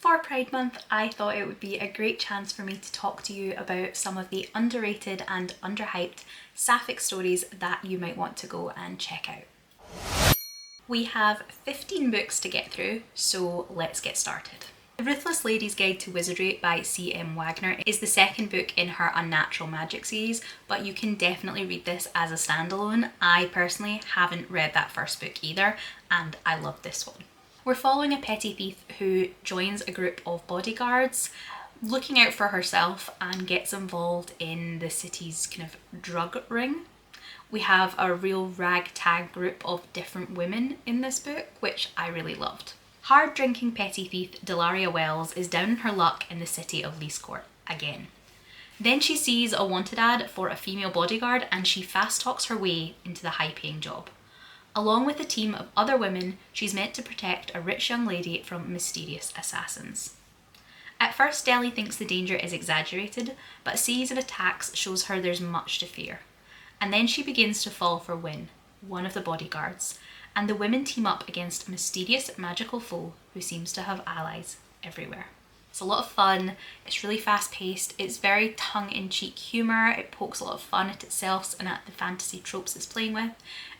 For Pride Month, I thought it would be a great chance for me to talk to you about some of the underrated and underhyped Sapphic stories that you might want to go and check out. We have 15 books to get through, so let's get started. The Ruthless Lady's Guide to Wizardry by C.M. Waggoner is the second book in her Unnatural Magic series, but you can definitely read this as a standalone. I personally haven't read that first book either, and I love this one. We're following a petty thief who joins a group of bodyguards looking out for herself and gets involved in the city's kind of drug ring. We have a real ragtag group of different women in this book, which I really loved. Hard-drinking petty thief Delaria Wells is down in her luck in the city of Leasecourt again. Then she sees a wanted ad for a female bodyguard and she fast talks her way into the high-paying job. Along with a team of other women, she's meant to protect a rich young lady from mysterious assassins. At first, Deli thinks the danger is exaggerated, but a series of attacks shows her there's much to fear. And then she begins to fall for Win, one of the bodyguards, and the women team up against a mysterious magical foe who seems to have allies everywhere. It's a lot of fun, it's really fast-paced, it's very tongue-in-cheek humour, it pokes a lot of fun at itself and at the fantasy tropes it's playing with,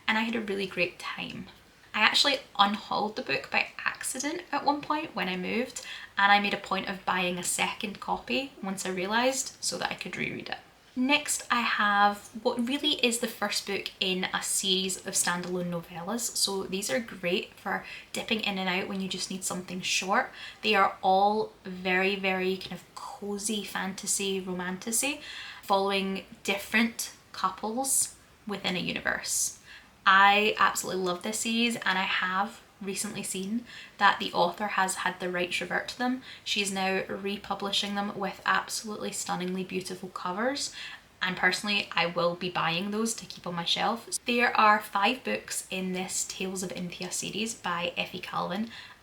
and I had a really great time. I actually unhauled the book by accident at one point when I moved, and I made a point of buying a second copy once I realised so that I could reread it. Next I have what really is the first book in a series of standalone novellas, so these are great for dipping in and out when you just need something short. They are all very kind of cosy fantasy romantasy, following different couples within a universe. I absolutely love this series, and I have recently seen that the author has had the rights revert to them. She's now republishing them with absolutely stunningly beautiful covers, and personally I will be buying those to keep on my shelf. There are 5 books in this Tales of Inthia series by Effie,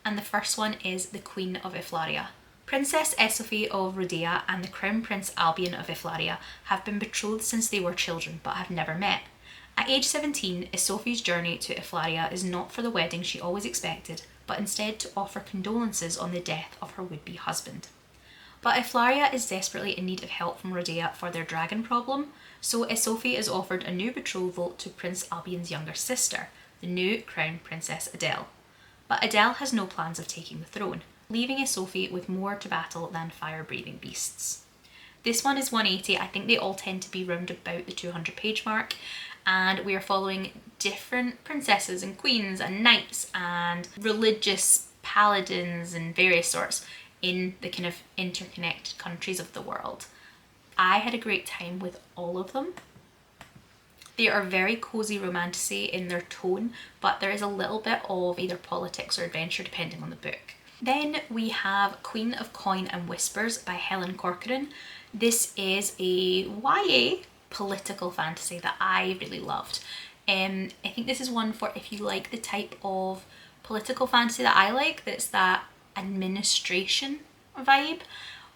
and the first one is The Queen of Ieflaria. Princess Effie of Rhodia and the Crown Prince Albion of Ieflaria have been betrothed since they were children but have never met. At age 17, Sophie's journey to Ieflaria is not for the wedding she always expected, but instead to offer condolences on the death of her would-be husband. But Ieflaria is desperately in need of help from Rhodia for their dragon problem, so Sophie is offered a new betrothal to Prince Albion's younger sister, the new Crown Princess Adele. But Adele has no plans of taking the throne, leaving Sophie with more to battle than fire-breathing beasts. This one is 180, I think they all tend to be round about the 200-page mark, and we are following different princesses and queens and knights and religious paladins and various sorts in the kind of interconnected countries of the world. I had a great time with all of them. They are very cosy romantasy in their tone, but there is a little bit of either politics or adventure depending on the book. Then we have Queen of Coin and Whispers by Helen Corcoran. This is a YA political fantasy that I really loved. I think this is one for if you like the type of political fantasy that I like, that's that administration vibe.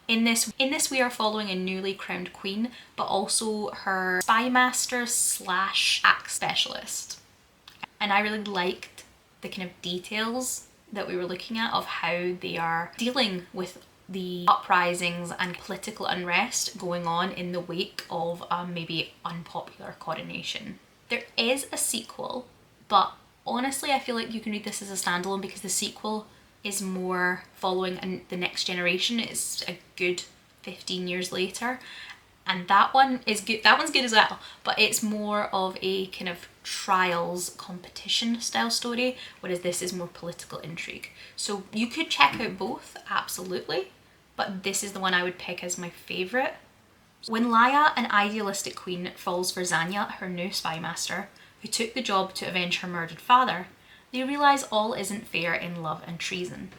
In this we are following a newly crowned queen, but also her spy master / axe specialist. And I really liked the kind of details that we were looking at of how they are dealing with the uprisings and political unrest going on in the wake of a maybe unpopular coronation. There is a sequel, but honestly I feel like you can read this as a standalone because the sequel is more following the next generation. It's a good 15 years later, and that one is good. That one's good as well, but it's more of a kind of trials competition style story, whereas this is more political intrigue. So you could check out both, absolutely, but this is the one I would pick as my favourite. When Laia, an idealistic queen, falls for Zanya, her new spy master, who took the job to avenge her murdered father, they realise all isn't fair in love and treason.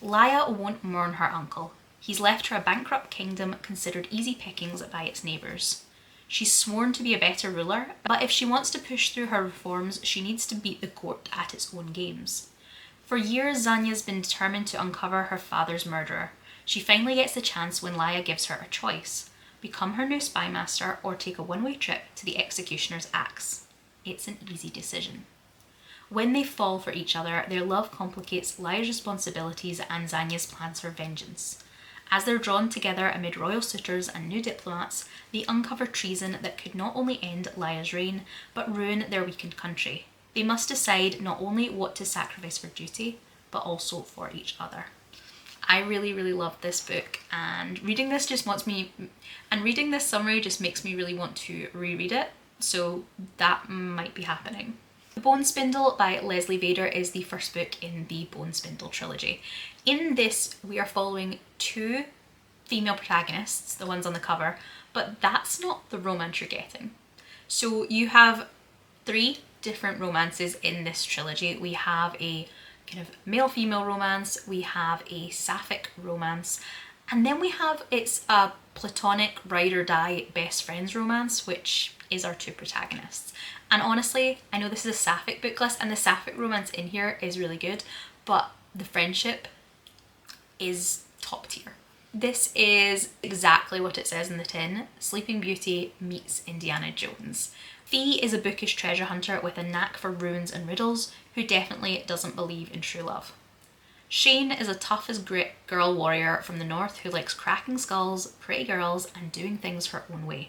Laia won't mourn her uncle. He's left her a bankrupt kingdom considered easy pickings by its neighbours. She's sworn to be a better ruler, but if she wants to push through her reforms, she needs to beat the court at its own games. For years, Zanya's been determined to uncover her father's murderer. She finally gets the chance when Laia gives her a choice: become her new spy master or take a one-way trip to the executioner's axe. It's an easy decision. When they fall for each other, their love complicates Lia's responsibilities and Xania's plans for vengeance. As they're drawn together amid royal suitors and new diplomats, they uncover treason that could not only end Lia's reign, but ruin their weakened country. They must decide not only what to sacrifice for duty, but also for each other. I really, really loved this book, and reading this reading this summary just makes me really want to reread it, so that might be happening. The Bone Spindle by Leslie Vedder is the first book in the Bone Spindle trilogy. In this, we are following two female protagonists, the ones on the cover, but that's not the romance you're getting. So you have 3 different romances in this trilogy. We have a kind of male-female romance, we have a sapphic romance, and then we have it's a platonic ride or die best friends romance, which is our 2 protagonists. And honestly, I know this is a sapphic book list and the sapphic romance in here is really good, but the friendship is top tier. This is exactly what it says in the tin. Sleeping Beauty meets Indiana Jones. Fee is a bookish treasure hunter with a knack for ruins and riddles who definitely doesn't believe in true love. Shane is a tough as grit girl warrior from the north who likes cracking skulls, pretty girls, and doing things her own way.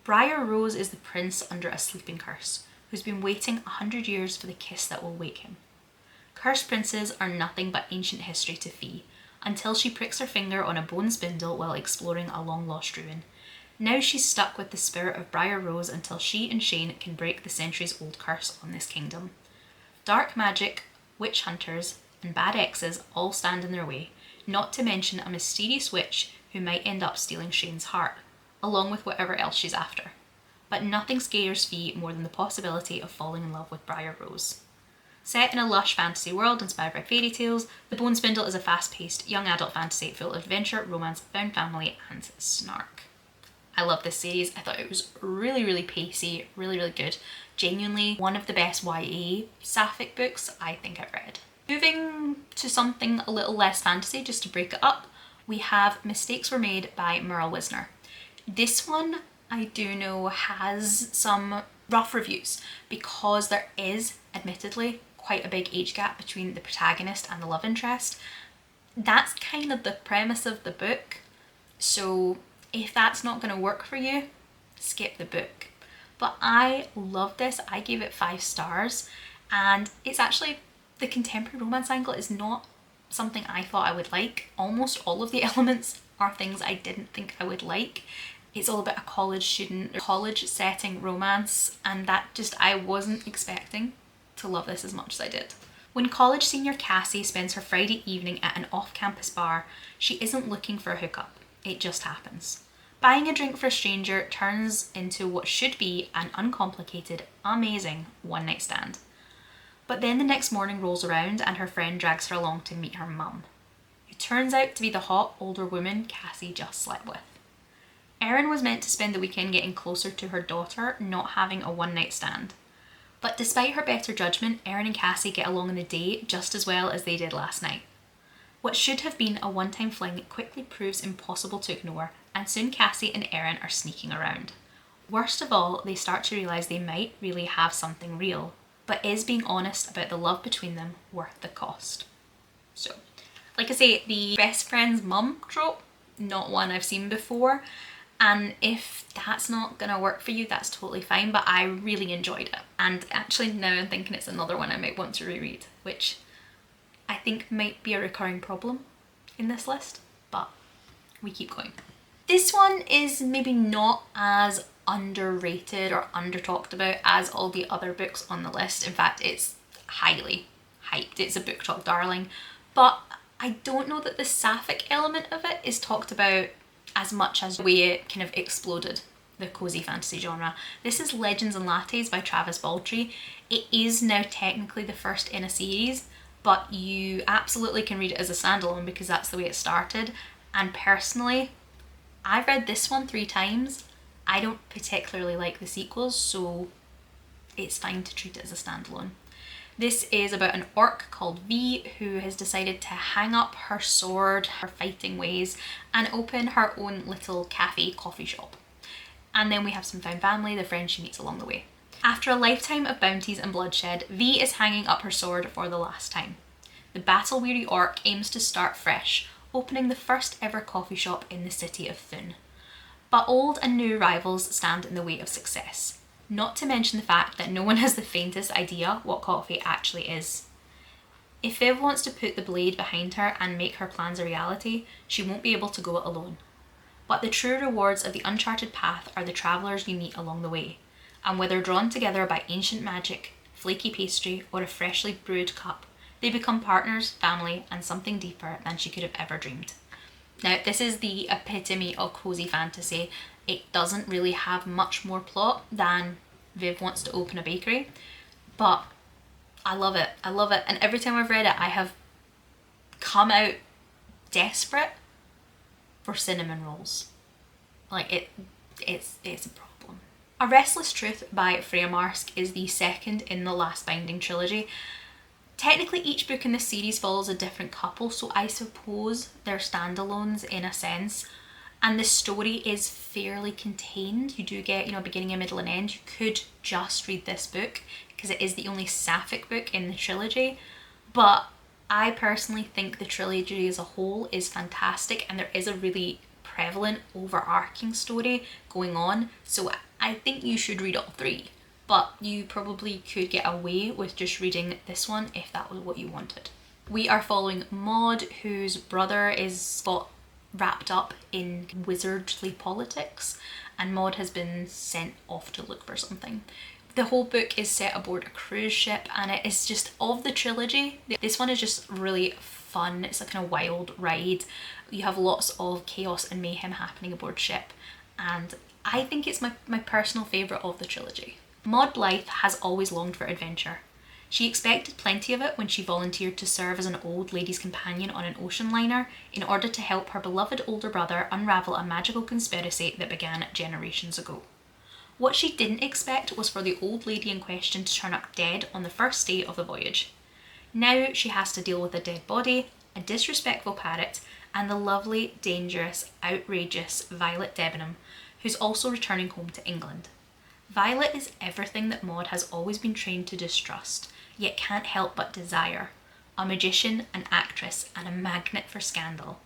Briar Rose is the prince under a sleeping curse, who's been waiting 100 years for the kiss that will wake him. Cursed princes are nothing but ancient history to Fee, until she pricks her finger on a bone spindle while exploring a long-lost ruin. Now she's stuck with the spirit of Briar Rose until she and Shane can break the centuries-old curse on this kingdom. Dark magic, witch hunters, and bad exes all stand in their way, not to mention a mysterious witch who might end up stealing Shane's heart, along with whatever else she's after. But nothing scares Fee more than the possibility of falling in love with Briar Rose. Set in a lush fantasy world inspired by fairy tales, The Bone Spindle is a fast-paced young adult fantasy full of adventure, romance, found family, and snark. I love this series. I thought it was really, really pacey, really, really good. Genuinely one of the best YA sapphic books I think I've read. Moving to something a little less fantasy, just to break it up, we have Mistakes Were Made by Meryl Wilsner. This one I do know has some rough reviews because there is, admittedly, quite a big age gap between the protagonist and the love interest. That's kind of the premise of the book, so if that's not going to work for you, skip the book. But I love this. I gave it 5 stars, and it's actually, the contemporary romance angle is not something I thought I would like. Almost all of the elements are things I didn't think I would like. It's all about a college setting romance, and that just, I wasn't expecting to love this as much as I did. When college senior Cassie spends her Friday evening at an off-campus bar, she isn't looking for a hookup. It just happens. Buying a drink for a stranger turns into what should be an uncomplicated, amazing one-night stand. But then the next morning rolls around and her friend drags her along to meet her mum, who turns out to be the hot older woman Cassie just slept with. Erin was meant to spend the weekend getting closer to her daughter, not having a one-night stand. But despite her better judgment, Erin and Cassie get along on the day just as well as they did last night. What should have been a one-time fling quickly proves impossible to ignore, and soon Cassie and Erin are sneaking around. Worst of all, they start to realise they might really have something real, but is being honest about the love between them worth the cost? So, like I say, the best friend's mum trope, not one I've seen before, and if that's not gonna work for you, that's totally fine, but I really enjoyed it. And actually now I'm thinking it's another one I might want to reread, which I think might be a recurring problem in this list, but we keep going. This one is maybe not as underrated or under talked about as all the other books on the list. In fact, it's highly hyped. It's a book talk darling, but I don't know that the sapphic element of it is talked about as much as the way it kind of exploded the cozy fantasy genre. This is Legends and Lattes by Travis Baldree. It is now technically the first in a series, but you absolutely can read it as a standalone because that's the way it started. And personally, I've read this one 3 times. I don't particularly like the sequels, so it's fine to treat it as a standalone. This is about an orc called V who has decided to hang up her sword, her fighting ways, and open her own little cafe coffee shop. And then we have some found family, the friends she meets along the way. After a lifetime of bounties and bloodshed, V is hanging up her sword for the last time. The battle-weary orc aims to start fresh, opening the first ever coffee shop in the city of Thun. But old and new rivals stand in the way of success, not to mention the fact that no one has the faintest idea what coffee actually is. If Viv wants to put the blade behind her and make her plans a reality, she won't be able to go it alone. But the true rewards of the uncharted path are the travellers you meet along the way, and whether drawn together by ancient magic, flaky pastry, or a freshly brewed cup, they become partners, family, and something deeper than she could have ever dreamed. Now, this is the epitome of cosy fantasy. It doesn't really have much more plot than Viv wants to open a bakery, but I love it. I love it. And every time I've read it, I have come out desperate for cinnamon rolls. Like, it's a problem. A Restless Truth by Freya Marske is the second in the Last Binding trilogy. Technically, each book in this series follows a different couple, so I suppose they're standalones in a sense. And the story is fairly contained. You do get, a beginning, a middle and end. You could just read this book because it is the only Sapphic book in the trilogy. But I personally think the trilogy as a whole is fantastic, and there is a really prevalent overarching story going on. So I think you should read all three. But you probably could get away with just reading this one if that was what you wanted. We are following Maud, whose brother got wrapped up in wizardly politics, and Maud has been sent off to look for something. The whole book is set aboard a cruise ship, and it is just, of the trilogy, this one is just really fun. It's a kind of wild ride. You have lots of chaos and mayhem happening aboard ship, and I think it's my personal favourite of the trilogy. Maud Blythe has always longed for adventure. She expected plenty of it when she volunteered to serve as an old lady's companion on an ocean liner in order to help her beloved older brother unravel a magical conspiracy that began generations ago. What she didn't expect was for the old lady in question to turn up dead on the first day of the voyage. Now she has to deal with a dead body, a disrespectful parrot, and the lovely, dangerous, outrageous Violet Debenham, who's also returning home to England. Violet is everything that Maud has always been trained to distrust, yet can't help but desire. A magician, an actress, and a magnet for scandal.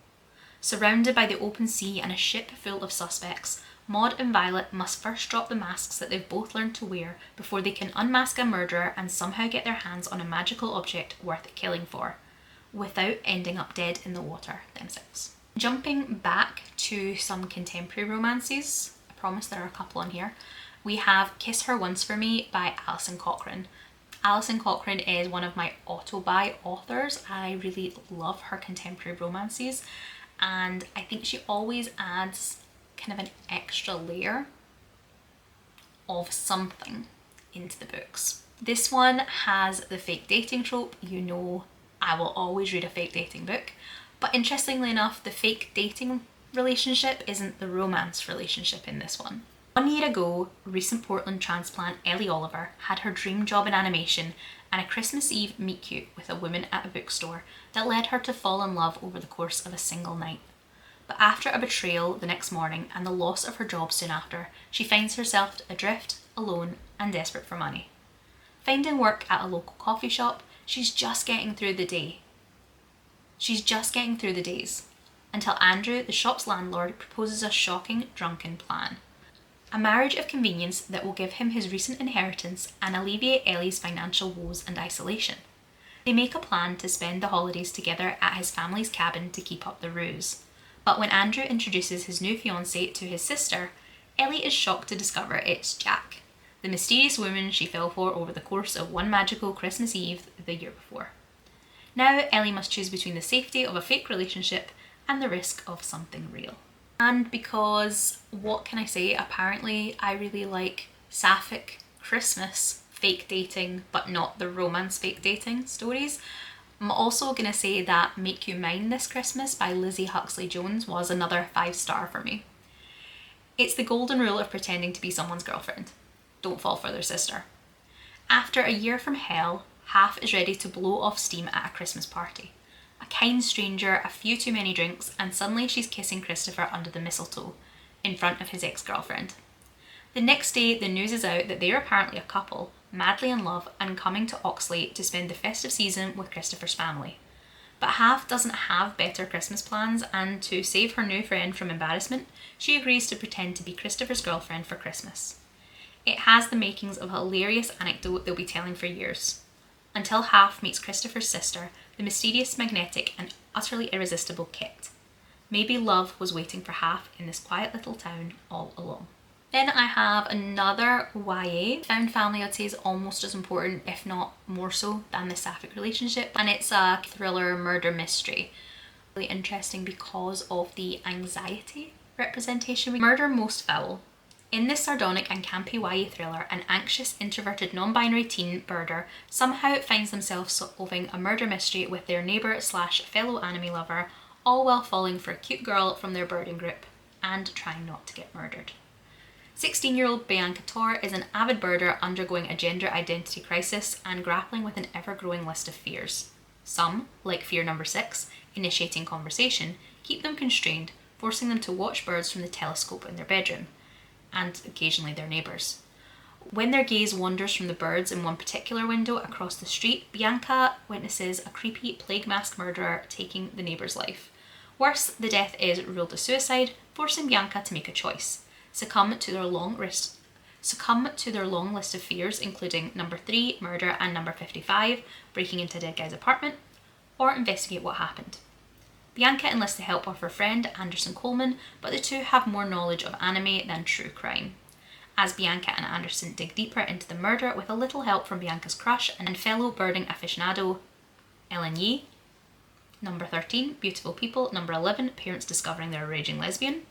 Surrounded by the open sea and a ship full of suspects, Maud and Violet must first drop the masks that they've both learned to wear before they can unmask a murderer and somehow get their hands on a magical object worth killing for, without ending up dead in the water themselves. Jumping back to some contemporary romances, I promise there are a couple on here, we have Kiss Her Once For Me by Alison Cochrun. Alison Cochrun is one of my auto-buy authors. I really love her contemporary romances, and I think she always adds kind of an extra layer of something into the books. This one has the fake dating trope. You know I will always read a fake dating book, but interestingly enough, the fake dating relationship isn't the romance relationship in this one. 1 year ago, recent Portland transplant Ellie Oliver had her dream job in animation and a Christmas Eve meet-cute with a woman at a bookstore that led her to fall in love over the course of a single night. But after a betrayal the next morning and the loss of her job soon after, she finds herself adrift, alone, and desperate for money. Finding work at a local coffee shop, she's just getting through the days. Until Andrew, the shop's landlord, proposes a shocking, drunken plan. A marriage of convenience that will give him his recent inheritance and alleviate Ellie's financial woes and isolation. They make a plan to spend the holidays together at his family's cabin to keep up the ruse. But when Andrew introduces his new fiancée to his sister, Ellie is shocked to discover it's Jack, the mysterious woman she fell for over the course of one magical Christmas Eve the year before. Now Ellie must choose between the safety of a fake relationship and the risk of something real. And because, what can I say, apparently I really like Sapphic Christmas fake dating, but not the romance fake dating stories. I'm also going to say that Make You Mine This Christmas by Lizzie Huxley-Jones was another 5-star for me. It's the golden rule of pretending to be someone's girlfriend. Don't fall for their sister. After a year from hell, Half is ready to blow off steam at a Christmas party. A kind stranger, a few too many drinks, and suddenly she's kissing Christopher under the mistletoe, in front of his ex-girlfriend. The next day, the news is out that they are apparently a couple, madly in love and coming to Oxley to spend the festive season with Christopher's family. But Half doesn't have better Christmas plans, and to save her new friend from embarrassment, she agrees to pretend to be Christopher's girlfriend for Christmas. It has the makings of a hilarious anecdote they'll be telling for years. Until Half meets Christopher's sister, the mysterious, magnetic and utterly irresistible Kit. Maybe love was waiting for Half in this quiet little town all along. Then I have another YA. Found family, I'd say, is almost as important, if not more so, than the Sapphic relationship. And it's a thriller murder mystery. Really interesting because of the anxiety representation. Murder Most Foul. In this sardonic and campy YA thriller, an anxious, introverted, non-binary teen birder somehow finds themselves solving a murder mystery with their neighbour / fellow anime lover, all while falling for a cute girl from their birding group and trying not to get murdered. 16-year-old Bianca Torre is an avid birder undergoing a gender identity crisis and grappling with an ever-growing list of fears. Some, like fear number 6, initiating conversation, keep them constrained, forcing them to watch birds from the telescope in their bedroom, and occasionally their neighbours. When their gaze wanders from the birds in one particular window across the street, Bianca witnesses a creepy plague mask murderer taking the neighbour's life. Worse, the death is ruled a suicide, forcing Bianca to make a choice. Succumb to their long list of fears, including number 3, murder, and number 55, breaking into a dead guy's apartment, or investigate what happened. Bianca enlists the help of her friend Anderson Coleman, but the two have more knowledge of anime than true crime. As Bianca and Anderson dig deeper into the murder with a little help from Bianca's crush and fellow birding aficionado Ellen Yee. Number 13, Beautiful People. Number 11, Parents Discovering They're a Raging Lesbian.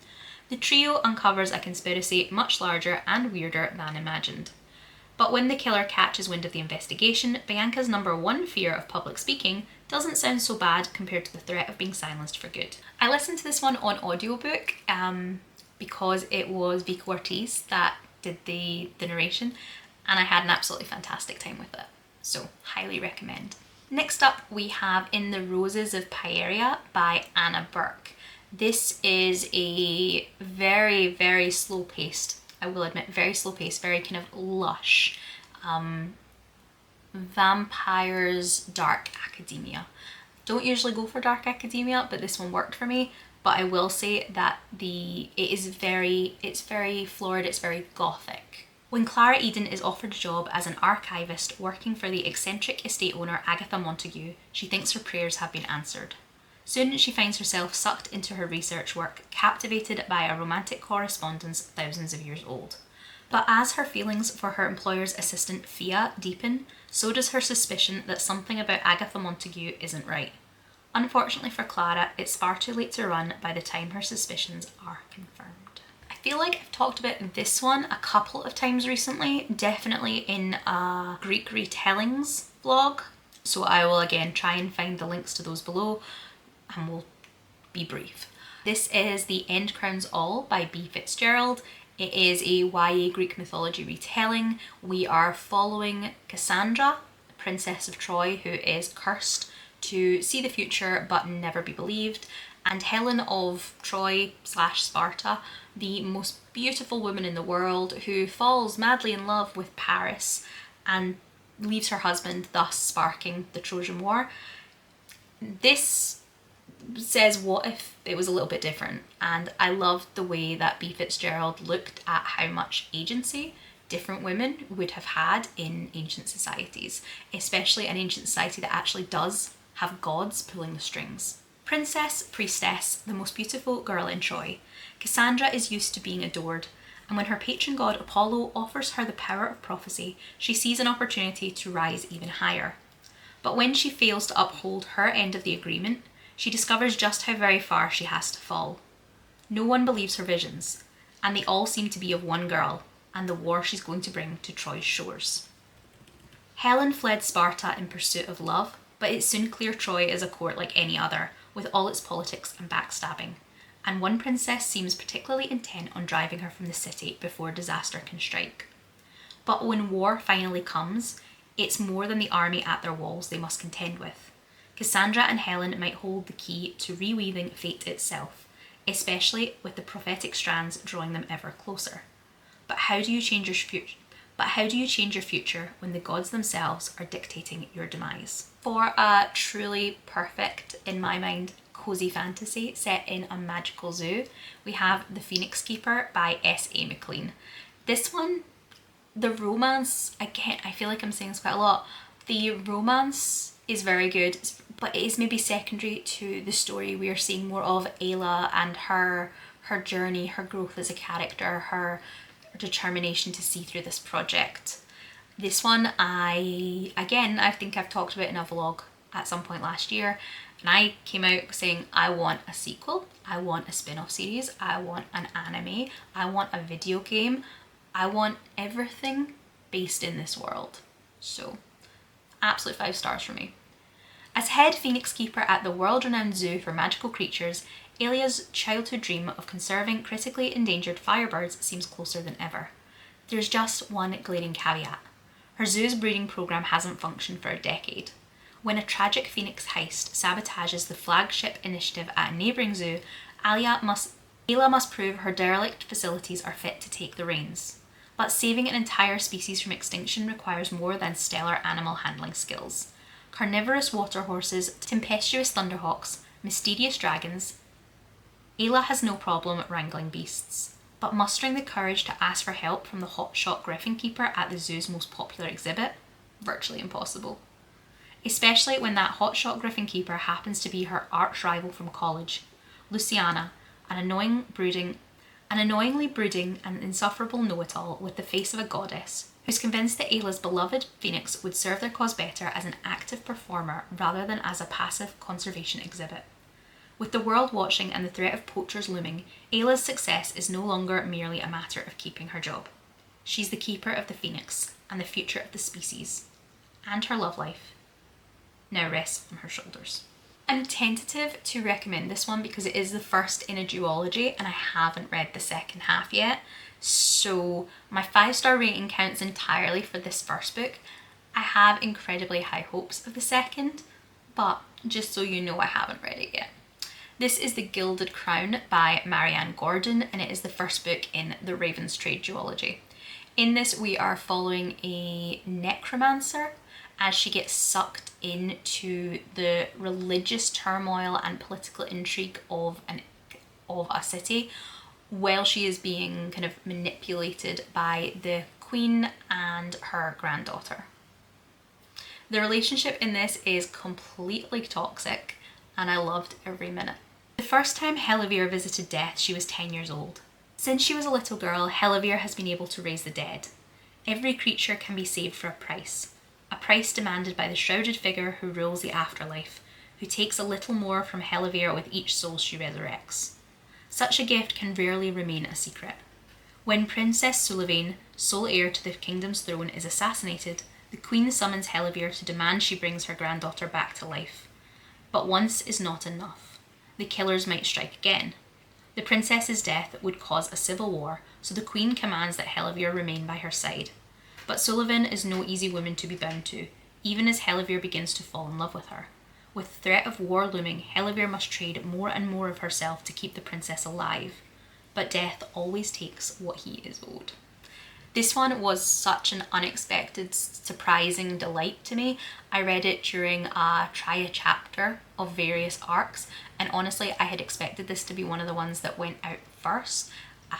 The trio uncovers a conspiracy much larger and weirder than imagined. But when the killer catches wind of the investigation, Bianca's number 1 fear of public speaking doesn't sound so bad compared to the threat of being silenced for good. I listened to this one on audiobook because it was Vico Ortiz that did the narration, and I had an absolutely fantastic time with it. So, highly recommend. Next up, we have In the Roses of Pieria by Anna Burke. This is a very, very slow-paced, I will admit, very slow-paced, very kind of lush vampires dark academia. Don't usually go for dark academia, but this one worked for me. But I will say that it's very florid, it's very gothic. When Clara Eden is offered a job as an archivist working for the eccentric estate owner Agatha Montague, she thinks her prayers have been answered. Soon she finds herself sucked into her research work, captivated by a romantic correspondence thousands of years old. But as her feelings for her employer's assistant Fia deepen, so does her suspicion that something about Agatha Montague isn't right. Unfortunately for Clara, it's far too late to run by the time her suspicions are confirmed. I feel like I've talked about this one a couple of times recently, definitely in a Greek retellings vlog, so I will again try and find the links to those below and we'll be brief. This is The End Crowns All by Bea Fitzgerald. It is a YA Greek mythology retelling. We are following Cassandra, Princess of Troy, who is cursed to see the future but never be believed, and Helen of Troy / Sparta, the most beautiful woman in the world, who falls madly in love with Paris and leaves her husband, thus sparking the Trojan War. This says what if it was a little bit different, and I loved the way that Bea Fitzgerald looked at how much agency different women would have had in ancient societies, especially an ancient society that actually does have gods pulling the strings. Princess, priestess, the most beautiful girl in Troy, Cassandra is used to being adored, and when her patron god Apollo offers her the power of prophecy, she sees an opportunity to rise even higher. But when she fails to uphold her end of the agreement, she discovers just how very far she has to fall. No one believes her visions, and they all seem to be of one girl and the war she's going to bring to Troy's shores. Helen fled Sparta in pursuit of love, but it's soon clear Troy is a court like any other, with all its politics and backstabbing, and one princess seems particularly intent on driving her from the city before disaster can strike. But when war finally comes, it's more than the army at their walls they must contend with. Cassandra and Helen might hold the key to reweaving fate itself, especially with the prophetic strands drawing them ever closer. But how do you change your future? But how do you change your future when the gods themselves are dictating your demise? For a truly perfect, in my mind, cozy fantasy set in a magical zoo, we have The Phoenix Keeper by S.A. MacLean. This one, the romance, again, I feel like I'm saying this quite a lot, the romance is very good, but it is maybe secondary to the story. We are seeing more of Ayla and her journey, her growth as a character, her determination to see through this project. This one, I think I've talked about in a vlog at some point last year, and I came out saying I want a sequel, I want a spin-off series, I want an anime, I want a video game, I want everything based in this world. So, absolute 5 stars for me. As head Phoenix Keeper at the world-renowned zoo for magical creatures, Alia's childhood dream of conserving critically endangered firebirds seems closer than ever. There's just one glaring caveat. Her zoo's breeding program hasn't functioned for a decade. When a tragic phoenix heist sabotages the flagship initiative at a neighbouring zoo, Ayla must prove her derelict facilities are fit to take the reins. But saving an entire species from extinction requires more than stellar animal handling skills. Carnivorous water horses, tempestuous thunderhawks, mysterious dragons, Ayla has no problem wrangling beasts, but mustering the courage to ask for help from the hotshot griffin keeper at the zoo's most popular exhibit? Virtually impossible. Especially when that hotshot griffin keeper happens to be her arch rival from college, Luciana, an annoyingly brooding and insufferable know-it-all with the face of a goddess, who's convinced that Ayla's beloved phoenix would serve their cause better as an active performer rather than as a passive conservation exhibit. With the world watching and the threat of poachers looming, Ayla's success is no longer merely a matter of keeping her job. She's the keeper of the phoenix and the future of the species. And her love life now rests on her shoulders. I'm tentative to recommend this one because it is the first in a duology and I haven't read the second half yet. So my 5-star rating counts entirely for this first book. I have incredibly high hopes of the second, but just so you know, I haven't read it yet. This is The Gilded Crown by Marianne Gordon, and it is the first book in the Raven's Trade duology. In this, we are following a necromancer as she gets sucked into the religious turmoil and political intrigue of a city while she is being kind of manipulated by the queen and her granddaughter. The relationship in this is completely toxic, and I loved every minute. The first time Helivyr visited death, she was 10 years old. Since she was a little girl, Helivyr has been able to raise the dead. Every creature can be saved for a price demanded by the shrouded figure who rules the afterlife, who takes a little more from Helivyr with each soul she resurrects. Such a gift can rarely remain a secret. When Princess Sulavane, sole heir to the kingdom's throne, is assassinated, the queen summons Helivyr to demand she brings her granddaughter back to life. But once is not enough. The killers might strike again. The princess's death would cause a civil war, so the queen commands that Helivyr remain by her side. But Sulavane is no easy woman to be bound to, even as Helivyr begins to fall in love with her. With the threat of war looming, Helivyr must trade more and more of herself to keep the princess alive. But death always takes what he is owed. This one was such an unexpected, surprising delight to me. I read it during a chapter of various arcs, and honestly I had expected this to be one of the ones that went out first,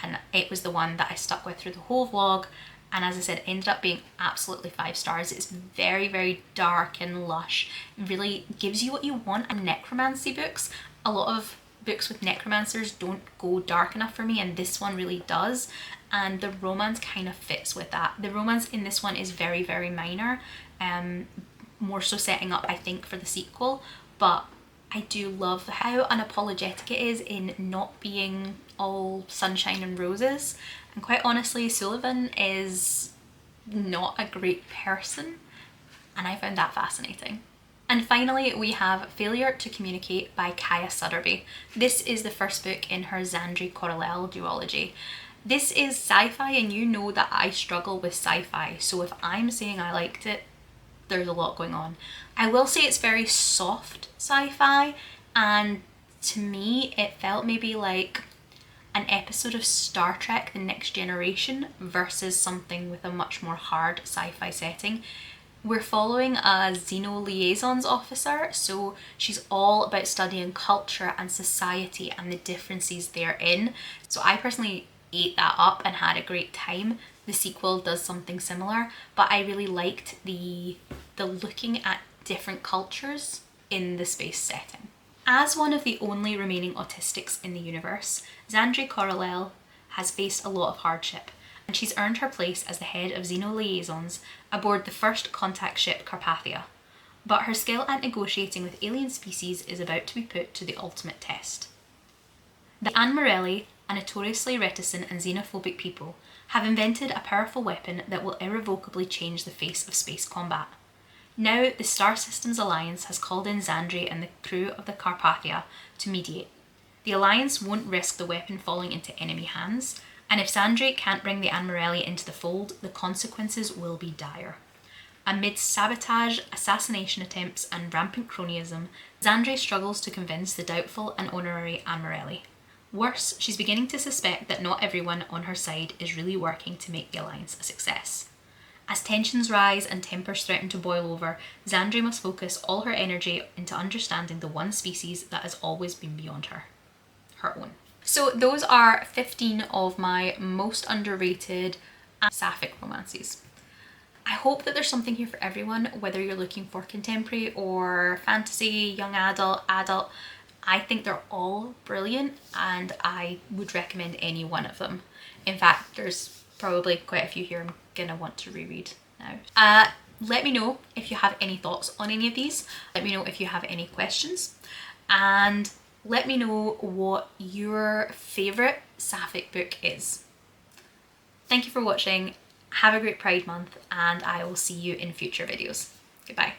and it was the one that I stuck with through the whole vlog, and as I said, ended up being absolutely 5 stars. It's very, very dark and lush. It really gives you what you want in necromancy books. A lot of books with necromancers don't go dark enough for me, and this one really does, and the romance kind of fits with that. The romance in this one is very, very minor, more so setting up, I think, for the sequel, but I do love how unapologetic it is in not being all sunshine and roses. And quite honestly, Sulavane is not a great person, and I found that fascinating. And finally, we have Failure to Communicate by Kaya Sutterby. This is the first book in her Xandri Corallel duology. This is sci-fi, and you know that I struggle with sci-fi, so if I'm saying I liked it, there's a lot going on. I will say it's very soft sci-fi, and to me it felt maybe like an episode of Star Trek The Next Generation versus something with a much more hard sci-fi setting. We're following a Xeno liaisons officer, so she's all about studying culture and society and the differences therein. So I personally ate that up and had a great time. The sequel does something similar, but I really liked the looking at different cultures in the space setting. As one of the only remaining autistics in the universe, Xandri Coralel has faced a lot of hardship, and she's earned her place as the head of Xeno Liaisons aboard the first contact ship Carpathia. But her skill at negotiating with alien species is about to be put to the ultimate test. The Anmarelli, a notoriously reticent and xenophobic people, have invented a powerful weapon that will irrevocably change the face of space combat. Now, the Star Systems Alliance has called in Xandri and the crew of the Carpathia to mediate. The Alliance won't risk the weapon falling into enemy hands, and if Xandri can't bring the Anmarelli into the fold, the consequences will be dire. Amid sabotage, assassination attempts, and rampant cronyism, Xandri struggles to convince the doubtful and honorary Anmarelli. Worse, she's beginning to suspect that not everyone on her side is really working to make the Alliance a success. As tensions rise and tempers threaten to boil over, Xandri must focus all her energy into understanding the one species that has always been beyond her own. So those are 15 of my most underrated Sapphic romances. I hope that there's something here for everyone, whether you're looking for contemporary or fantasy, young adult. I think they're all brilliant and I would recommend any one of them. In fact, there's probably quite a few here I'm gonna want to reread now. Let me know if you have any thoughts on any of these. Let me know if you have any questions, and let me know what your favourite Sapphic book is. Thank you for watching, have a great Pride Month, and I will see you in future videos. Goodbye.